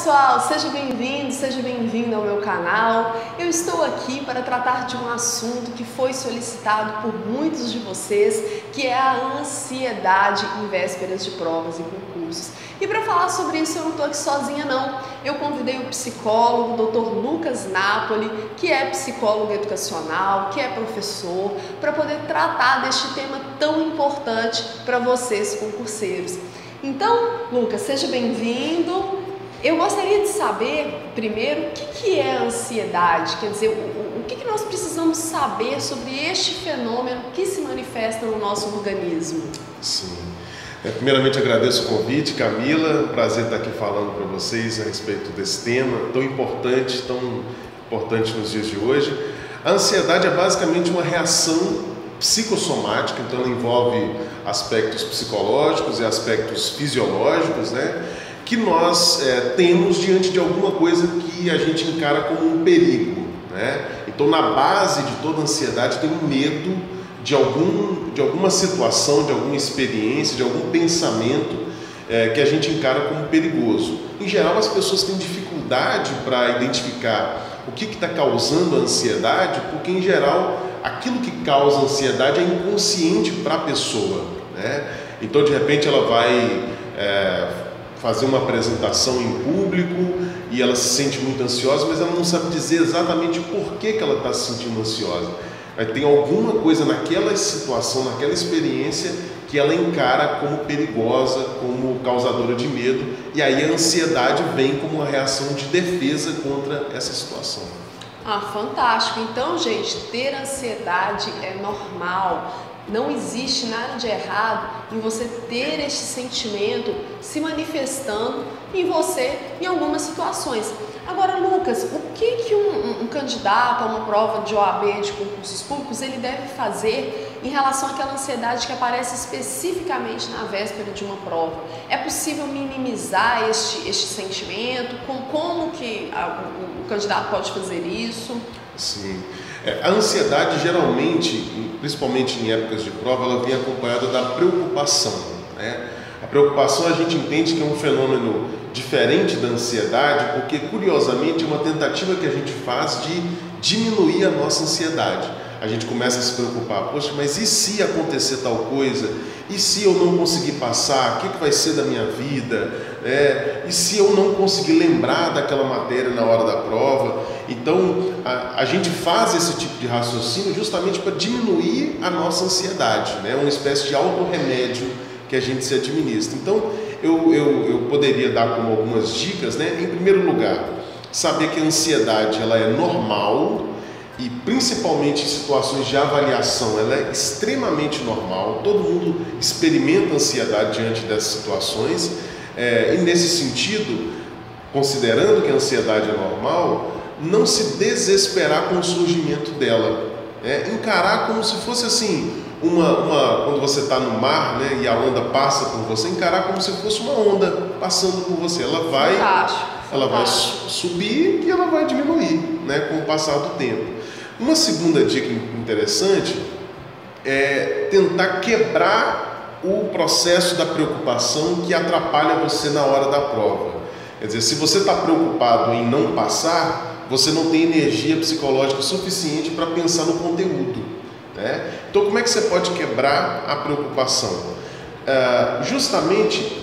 pessoal, seja bem-vindo ao meu canal. Eu estou aqui para tratar de um assunto que foi solicitado por muitos de vocês, que é a ansiedade em vésperas de provas e concursos. E para falar sobre isso eu não estou aqui sozinha não, eu convidei o psicólogo Dr. Lucas Napoli, que é psicólogo educacional, que é professor, para poder tratar deste tema tão importante para vocês concurseiros. Então, Lucas, seja bem-vindo. Eu gostaria de saber, primeiro, o que é a ansiedade, quer dizer, o que nós precisamos saber sobre este fenômeno que se manifesta no nosso organismo? Sim. Primeiramente, agradeço o convite, Camila, prazer estar aqui falando para vocês a respeito desse tema tão importante nos dias de hoje. A ansiedade é basicamente uma reação psicossomática, então ela envolve aspectos psicológicos e aspectos fisiológicos, né? Que nós temos diante de alguma coisa que a gente encara como um perigo, né? Então, na base de toda ansiedade tem um medo de alguma situação, de alguma experiência, de algum pensamento que a gente encara como perigoso. Em geral, as pessoas têm dificuldade para identificar o que está causando a ansiedade, porque, em geral, aquilo que causa ansiedade é inconsciente para a pessoa, né? Então, de repente, ela vai fazer uma apresentação em público e ela se sente muito ansiosa, mas ela não sabe dizer exatamente por que ela está se sentindo ansiosa. Tem alguma coisa naquela situação, naquela experiência que ela encara como perigosa, como causadora de medo, e aí a ansiedade vem como uma reação de defesa contra essa situação. Ah, fantástico! Então, gente, ter ansiedade é normal. Não existe nada de errado em você ter este sentimento se manifestando em você em algumas situações. Agora, Lucas, o que um candidato a uma prova de OAB de concursos públicos ele deve fazer em relação àquela ansiedade que aparece especificamente na véspera de uma prova? É possível minimizar este sentimento? Como que o candidato pode fazer isso? Sim. A ansiedade geralmente, principalmente em épocas de prova, ela vem acompanhada da preocupação, né? A preocupação a gente entende que é um fenômeno diferente da ansiedade, porque curiosamente é uma tentativa que a gente faz de diminuir a nossa ansiedade. A gente começa a se preocupar, poxa, mas e se acontecer tal coisa? E se eu não conseguir passar? O que vai ser da minha vida? E se eu não conseguir lembrar daquela matéria na hora da prova? Então, a gente faz esse tipo de raciocínio justamente para diminuir a nossa ansiedade, né? Uma espécie de autorremédio que a gente se administra. Então, eu poderia dar como algumas dicas, né? Em primeiro lugar, saber que a ansiedade ela é normal, e principalmente em situações de avaliação, ela é extremamente normal, todo mundo experimenta ansiedade diante dessas situações, e nesse sentido, considerando que a ansiedade é normal, não se desesperar com o surgimento dela, encarar como se fosse assim, quando você está no mar, né, e a onda passa por você, encarar como se fosse uma onda passando por você, ela vai subir e ela vai diminuir, né, com o passar do tempo. Uma segunda dica interessante é tentar quebrar o processo da preocupação que atrapalha você na hora da prova. Quer dizer, se você está preocupado em não passar, você não tem energia psicológica suficiente para pensar no conteúdo, né? Então, como é que você pode quebrar a preocupação? Justamente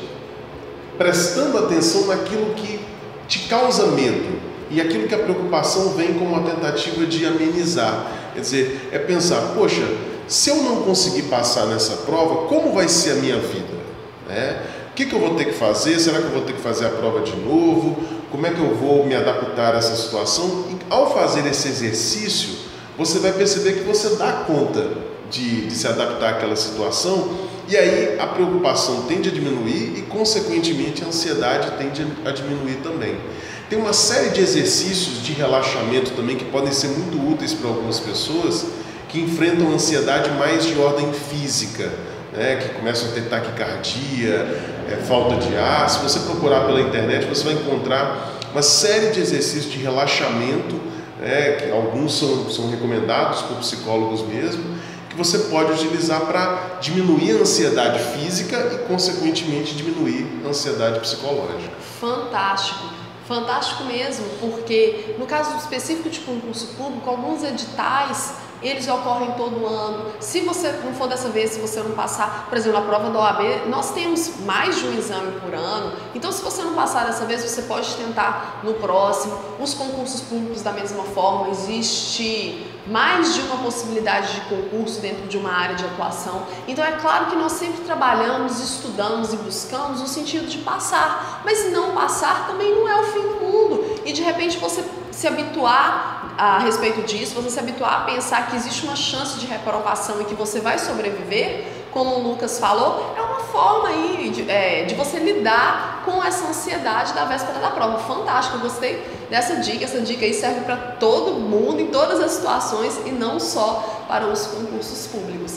prestando atenção naquilo que te causa medo. E aquilo que a preocupação vem como uma tentativa de amenizar. Quer dizer, é pensar, poxa, se eu não conseguir passar nessa prova, como vai ser a minha vida? O que eu vou ter que fazer? Será que eu vou ter que fazer a prova de novo? Como é que eu vou me adaptar a essa situação? E ao fazer esse exercício, você vai perceber que você dá conta de se adaptar àquela situação, e aí a preocupação tende a diminuir e, consequentemente, a ansiedade tende a diminuir também. Tem uma série de exercícios de relaxamento também que podem ser muito úteis para algumas pessoas que enfrentam ansiedade mais de ordem física, né? Que começam a ter taquicardia, falta de ar. Se você procurar pela internet, você vai encontrar uma série de exercícios de relaxamento, que alguns são recomendados por psicólogos mesmo, que você pode utilizar para diminuir a ansiedade física e, consequentemente, diminuir a ansiedade psicológica. Fantástico! Fantástico mesmo, porque no caso específico de concurso público, alguns editais eles ocorrem todo ano. Se você não for dessa vez, se você não passar, por exemplo, a prova da OAB, nós temos mais de um exame por ano. Então, se você não passar dessa vez, você pode tentar no próximo. Os concursos públicos, da mesma forma, existe mais de uma possibilidade de concurso dentro de uma área de atuação. Então, é claro que nós sempre trabalhamos, estudamos e buscamos no sentido de passar, mas não passar também não é o fim do mundo. E de repente você se habituar a respeito disso, você se habituar a pensar que existe uma chance de reprovação e que você vai sobreviver, como o Lucas falou, é uma forma aí de você lidar com essa ansiedade da véspera da prova. Fantástico, eu gostei dessa dica. Essa dica aí serve para todo mundo, em todas as situações e não só para os concursos públicos.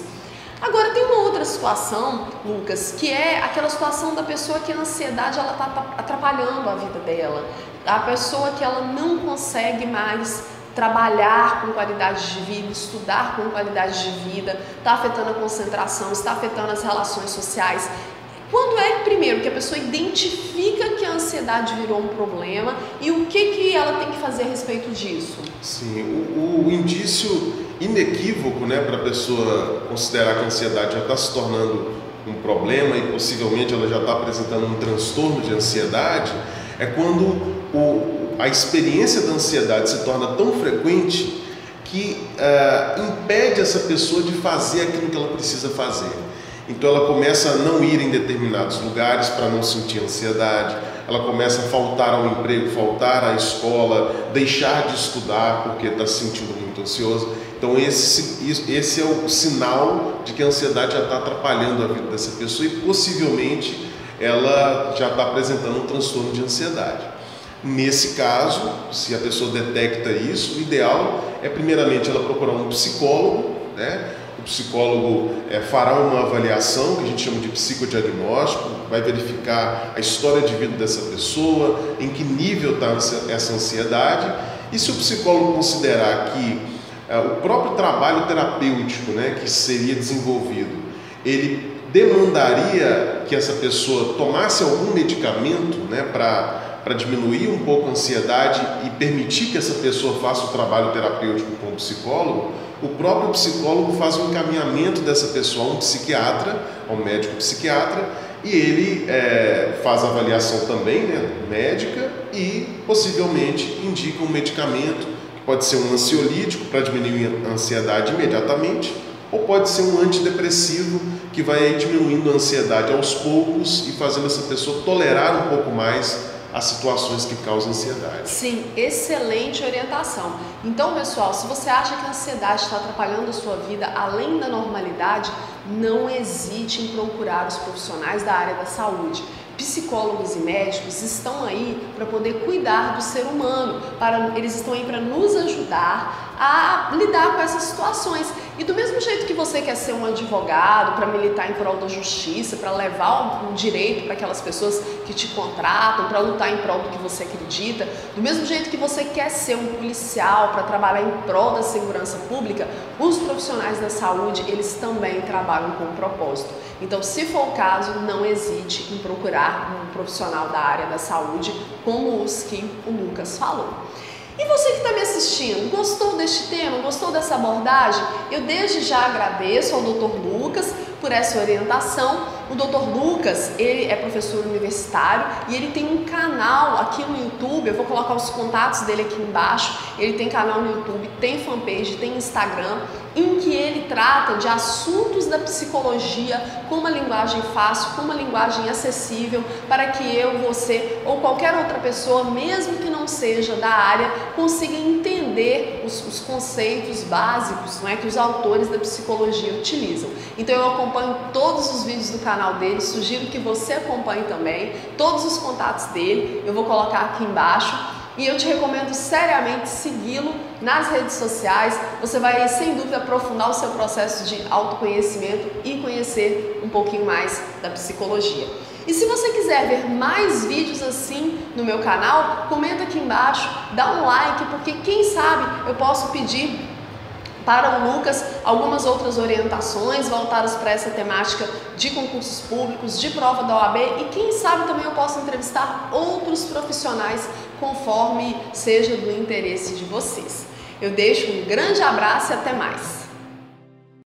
Agora tem uma outra situação, Lucas, que é aquela situação da pessoa que a ansiedade ela está atrapalhando a vida dela. A pessoa que ela não consegue mais trabalhar com qualidade de vida, estudar com qualidade de vida, está afetando a concentração, está afetando as relações sociais. Quando é, primeiro, que a pessoa identifica que a ansiedade virou um problema e o que ela tem que fazer a respeito disso? Sim, o indício inequívoco, né, para a pessoa considerar que a ansiedade já está se tornando um problema e possivelmente ela já está apresentando um transtorno de ansiedade, é quando a experiência da ansiedade se torna tão frequente que impede essa pessoa de fazer aquilo que ela precisa fazer. Então ela começa a não ir em determinados lugares para não sentir ansiedade, ela começa a faltar ao emprego, faltar à escola, deixar de estudar porque está se sentindo muito ansioso. Então esse é o sinal de que a ansiedade já está atrapalhando a vida dessa pessoa e possivelmente ela já está apresentando um transtorno de ansiedade. Nesse caso, se a pessoa detecta isso, o ideal é primeiramente ela procurar um psicólogo, né? O psicólogo fará uma avaliação que a gente chama de psicodiagnóstico, vai verificar a história de vida dessa pessoa, em que nível está essa ansiedade, e se o psicólogo considerar que o próprio trabalho terapêutico, né, que seria desenvolvido, ele demandaria que essa pessoa tomasse algum medicamento, né, para diminuir um pouco a ansiedade e permitir que essa pessoa faça o trabalho terapêutico com o psicólogo, o próprio psicólogo faz um encaminhamento dessa pessoa a um psiquiatra, a um médico psiquiatra, e ele faz a avaliação também, né, médica e possivelmente indica um medicamento, que pode ser um ansiolítico para diminuir a ansiedade imediatamente, ou pode ser um antidepressivo que vai diminuindo a ansiedade aos poucos e fazendo essa pessoa tolerar um pouco mais as situações que causam ansiedade. Sim, excelente orientação. Então, pessoal, se você acha que a ansiedade está atrapalhando a sua vida além da normalidade, não hesite em procurar os profissionais da área da saúde. Psicólogos e médicos estão aí para poder cuidar do ser humano, eles estão aí para nos ajudar a lidar com essas situações. E do mesmo jeito que você quer ser um advogado para militar em prol da justiça, para levar um direito para aquelas pessoas que te contratam, para lutar em prol do que você acredita, do mesmo jeito que você quer ser um policial para trabalhar em prol da segurança pública, os profissionais da saúde, eles também trabalham com um propósito. Então, se for o caso, não hesite em procurar um profissional da área da saúde, como os que o Lucas falou. E você que está me assistindo, gostou deste tema? Gostou dessa abordagem? Eu desde já agradeço ao Dr. Lucas por essa orientação. O Dr. Lucas, ele é professor universitário e ele tem um canal aqui no YouTube, eu vou colocar os contatos dele aqui embaixo. Ele tem canal no YouTube, tem fanpage, tem Instagram, em que ele trata de assuntos da psicologia com uma linguagem fácil, com uma linguagem acessível, para que eu, você ou qualquer outra pessoa, mesmo que não seja da área, consiga entender os conceitos básicos, não é, que os autores da psicologia utilizam. Então eu acompanho todos os vídeos do canal dele, sugiro que você acompanhe também, todos os contatos dele, eu vou colocar aqui embaixo. E eu te recomendo seriamente segui-lo nas redes sociais. Você vai, sem dúvida, aprofundar o seu processo de autoconhecimento e conhecer um pouquinho mais da psicologia. E se você quiser ver mais vídeos assim no meu canal, comenta aqui embaixo, dá um like, porque quem sabe eu posso pedir para o Lucas algumas outras orientações voltadas para essa temática de concursos públicos, de prova da OAB, e quem sabe também eu posso entrevistar outros profissionais conforme seja do interesse de vocês. Eu deixo um grande abraço e até mais!